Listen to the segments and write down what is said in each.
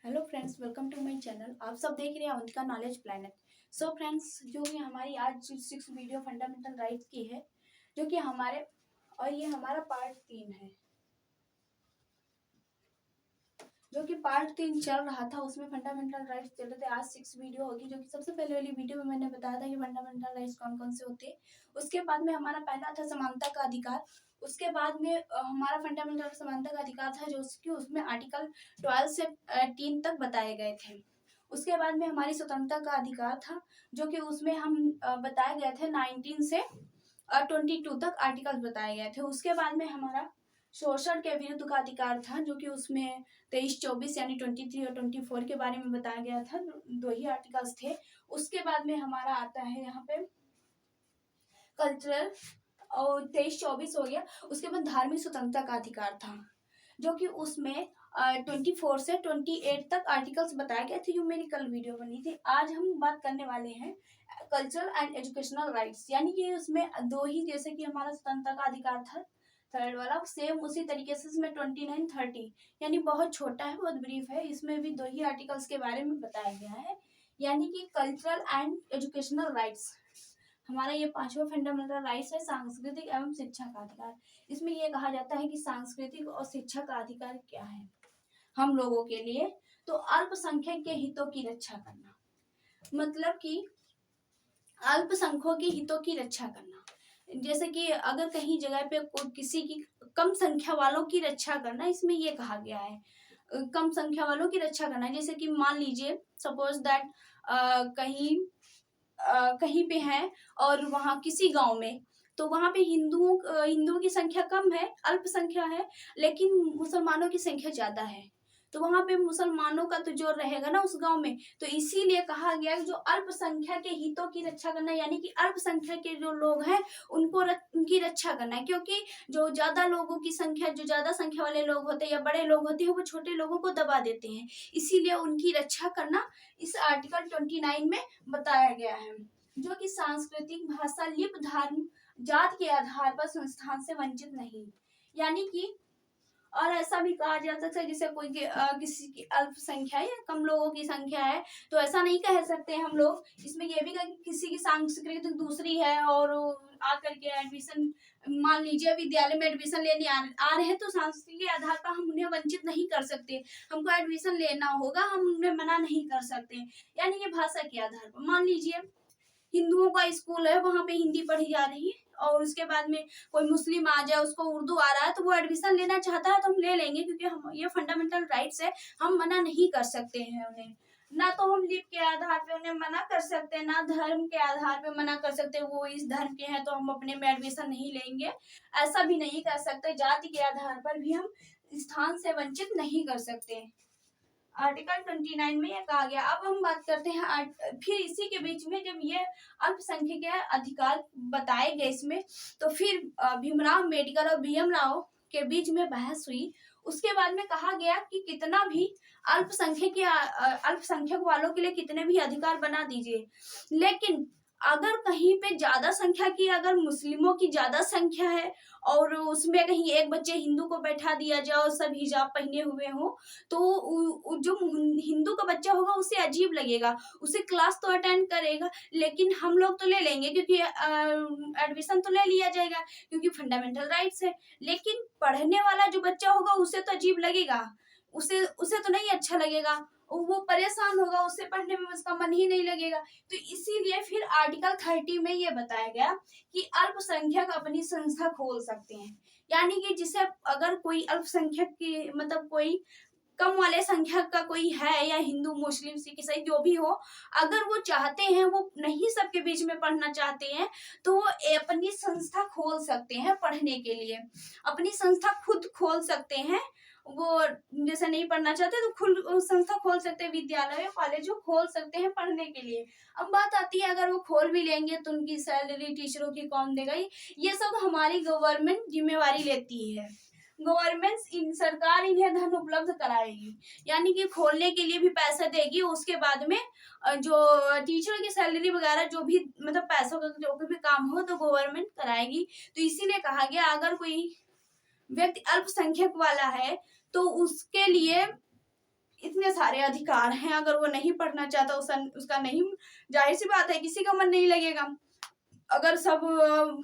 Hello friends, welcome to my channel. आप सब देख रहे हैं Avantika knowledge planet. So friends, जो कि हमारी आज 6 वीडियो फंडामेंटल राइट्स की है, जो कि हमारे और ये हमारा पार्ट 3 है, जो कि पार्ट 3 चल रहा था। उसमें फंडामेंटल राइट्स चल रहे थे। आज 6 वीडियो होगी, जो कि सबसे पहले वाली वीडियो में मैंने बताया था कि फंडामेंटल राइट्स कौन कौन से होते हैं। उसके बाद में हमारा पहला था समानता का अधिकार। उसके बाद में हमारा फंडामेंटल समानता का अधिकार था, जो कि उसमें आर्टिकल 12 से 3 तक बताए गए थे। उसके बाद में हमारी स्वतंत्रता का अधिकार था, जो कि उसमें हम बताए गए थे 19 से 22 तक आर्टिकल्स बताए गए थे। उसके बाद में हमारा शोषण के विरुद्ध का अधिकार था, जो कि उसमें 23-24 यानी 23 और 24 के बारे में बताया गया था। दो ही आर्टिकल्स थे। उसके बाद में हमारा आता है यहाँ पे कल्चरल, और 23-24 हो गया। उसके बाद धार्मिक स्वतंत्रता का अधिकार था, जो कि उसमें 24 से 28 तक आर्टिकल्स बताए गए थे, जो मेरी कल वीडियो बनी थी। आज हम बात करने वाले हैं कल्चरल एंड एजुकेशनल राइट्स, यानी कि उसमें दो ही, जैसे कि हमारा स्वतंत्रता का अधिकार था थर्ड वाला, सेम उसी तरीके से इसमें 29-30 यानी बहुत छोटा है, बहुत ब्रीफ है। इसमें भी दो ही आर्टिकल्स के बारे में बताया गया है, यानी कि कल्चरल एंड एजुकेशनल राइट्स। हमारा ये पांचवा फंडामेंटल राइट्स है, सांस्कृतिक एवं शिक्षा का अधिकार। इसमें यह कहा जाता है कि सांस्कृतिक और शिक्षा का अधिकार क्या है हम लोगों के लिए। तो अल्पसंख्यक के हितों की रक्षा करना, मतलब कि अल्पसंख्यकों के हितों की रक्षा करना। जैसे कि अगर कहीं जगह पे किसी की कम संख्या वालों की रक्षा करना, इसमें ये कहा गया है कम संख्या वालों की रक्षा करना। जैसे कि मान लीजिए सपोज दैट कहीं पे है और वहाँ किसी गांव में, तो वहाँ पे हिंदुओं की संख्या कम है, अल्पसंख्या है, लेकिन मुसलमानों की संख्या ज्यादा है। तो वहाँ पे मुसलमानों का तो जोर रहेगा ना उस गांव में। तो इसीलिए कहा गया कि जो अल्पसंख्या के हितों की रक्षा करना, यानी कि अल्पसंख्यक के जो लोग हैं उनकी रक्षा करना है। क्योंकि जो ज्यादा संख्या वाले लोग होते हैं या बड़े लोग होते हैं, वो छोटे लोगों को दबा देते हैं। इसीलिए उनकी रक्षा करना इस आर्टिकल 29 में बताया गया है। जो कि सांस्कृतिक, भाषा, लिप, धर्म, जात के आधार पर संस्थान से वंचित नहीं, यानी कि और ऐसा भी कहा जाता था जैसे किसी की अल्पसंख्या या कम लोगों की संख्या है, तो ऐसा नहीं कह सकते हम लोग। इसमें यह भी कहा कि किसी की सांस्कृतिक दूसरी है और आकर के एडमिशन, मान लीजिए विद्यालय में एडमिशन लेने आ रहे हैं, तो सांस्कृतिक के आधार पर हम उन्हें वंचित नहीं कर सकते। हमको एडमिशन लेना होगा, हम उन्हें मना नहीं कर सकते। यानी कि भाषा के आधार पर मान लीजिए हिंदुओं का स्कूल है, वहां पे हिंदी पढ़ी जा रही है, और उसके बाद में कोई मुस्लिम आ जाए, उसको उर्दू आ रहा है, तो वो एडमिशन लेना चाहता है तो हम ले लेंगे, क्योंकि हम ये फंडामेंटल राइट्स है, हम मना नहीं कर सकते हैं उन्हें। ना तो हम लिप के आधार पे उन्हें मना कर सकते हैं, ना धर्म के आधार पे मना कर सकते हैं, वो इस धर्म के हैं तो हम अपने में एडमिशन नहीं लेंगे, ऐसा भी नहीं कर सकते। जाति के आधार पर भी हम स्थान से वंचित नहीं कर सकते। आर्टिकल 29 में यह कहा गया। अब हम बात करते हैं फिर इसी के बीच में जब ये अल्पसंख्यक के अधिकार बताए गए इसमें, तो फिर भीमराव अम्बेडकर और BM राव के बीच में बहस हुई। उसके बाद में कहा गया कि कितना भी अल्पसंख्यक वालों के लिए कितने भी अधिकार बना दीजिए, लेकिन अगर कहीं पे ज्यादा संख्या की, अगर मुस्लिमों की ज्यादा संख्या है और उसमें कहीं एक बच्चे हिंदू को बैठा दिया जाए और सब हिजाब पहने हुए हो, तो जो हिंदू का बच्चा होगा उसे अजीब लगेगा, उसे क्लास तो अटेंड करेगा, लेकिन हम लोग तो ले लेंगे क्योंकि एडमिशन तो ले लिया जाएगा, क्योंकि फंडामेंटल राइट्स है। लेकिन पढ़ने वाला जो बच्चा होगा उसे तो अजीब लगेगा, उसे उसे तो नहीं अच्छा लगेगा, वो परेशान होगा, उससे पढ़ने में उसका मन ही नहीं लगेगा। तो इसीलिए फिर आर्टिकल 30 में ये बताया गया कि अल्पसंख्यक अपनी संस्था खोल सकते हैं। यानी कि जिसे अगर कोई अल्पसंख्यक की, मतलब कोई कम वाले संख्या का कोई है, या हिंदू, मुस्लिम, सिख, ईसाई जो भी हो, अगर वो चाहते हैं, वो नहीं सबके बीच में पढ़ना चाहते हैं, तो वो अपनी संस्था खोल सकते हैं पढ़ने के लिए, अपनी संस्था खुद खोल सकते हैं। वो जैसे नहीं पढ़ना चाहते तो खुद संस्था खोल सकते हैं, विद्यालय कॉलेज खोल सकते हैं पढ़ने के लिए। अब बात आती है, अगर वो खोल भी लेंगे तो उनकी सैलरी टीचरों की कौन देगा? ये सब हमारी गवर्नमेंट जिम्मेवारी लेती है। गवर्नमेंट, सरकार इन्हें धन उपलब्ध कराएगी, यानी कि खोलने के लिए भी पैसा देगी। उसके बाद में जो टीचर की सैलरी वगैरह जो भी, मतलब पैसों का जो भी काम हो, तो गवर्नमेंट कराएगी। तो इसीलिए कहा गया अगर कोई व्यक्ति अल्पसंख्यक वाला है तो उसके लिए इतने सारे अधिकार हैं, अगर वो नहीं पढ़ना चाहता उसका नहीं, जाहिर सी बात है किसी का मन नहीं लगेगा। अगर सब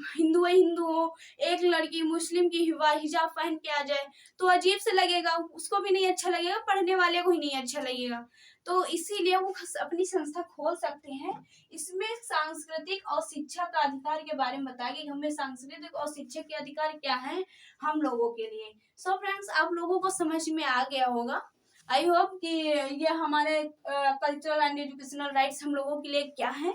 हिंदू हिंदू हो, एक लड़की मुस्लिम की हिजाब पहन के आ जाए तो अजीब से लगेगा, उसको भी नहीं अच्छा लगेगा, पढ़ने वाले को ही नहीं अच्छा लगेगा। तो इसीलिए वो अपनी संस्था खोल सकते हैं। इसमें सांस्कृतिक और शिक्षा का अधिकार के बारे में बताया कि हमें सांस्कृतिक और शिक्षा के अधिकार क्या है हम लोगों के लिए। सो फ्रेंड्स, आप लोगों को समझ में आ गया होगा। आई होप कि ये हमारे कल्चरल एंड एजुकेशनल राइट्स हम लोगों के लिए क्या है,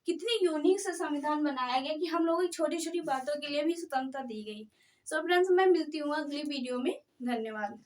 कितनी यूनिक से संविधान बनाया गया कि हम लोगों की छोटी छोटी बातों के लिए भी स्वतंत्रता दी गई। सो फ्रेंड्स, मैं मिलती हूँ अगली वीडियो में। धन्यवाद।